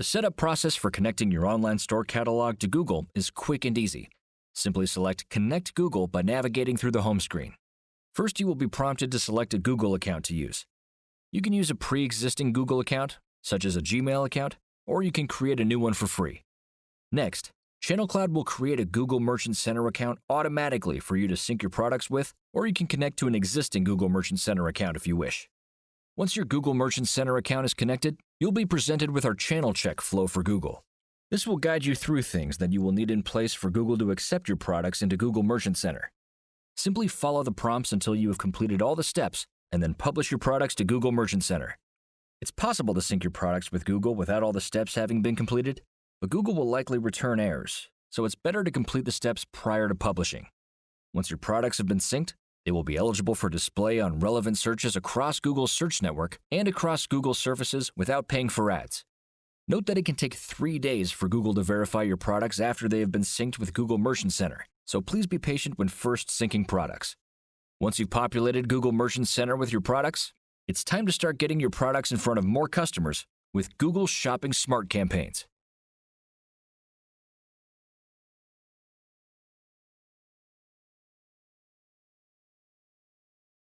The setup process for connecting your online store catalog to Google is quick and easy. Simply select Connect Google by navigating through the home screen. First, you will be prompted to select a Google account to use. You can use a pre-existing Google account, such as a Gmail account, or you can create a new one for free. Next, Channel Cloud will create a Google Merchant Center account automatically for you to sync your products with, or you can connect to an existing Google Merchant Center account if you wish. Once your Google Merchant Center account is connected, you'll be presented with our channel check flow for Google. This will guide you through things that you will need in place for Google to accept your products into Google Merchant Center. Simply follow the prompts until you have completed all the steps, and then publish your products to Google Merchant Center. It's possible to sync your products with Google without all the steps having been completed, but Google will likely return errors, so it's better to complete the steps prior to publishing. Once your products have been synced, they will be eligible for display on relevant searches across Google's search network and across Google services without paying for ads. Note that it can take 3 days for Google to verify your products after they have been synced with Google Merchant Center, so please be patient when first syncing products. Once you've populated Google Merchant Center with your products, it's time to start getting your products in front of more customers with Google Shopping Smart campaigns.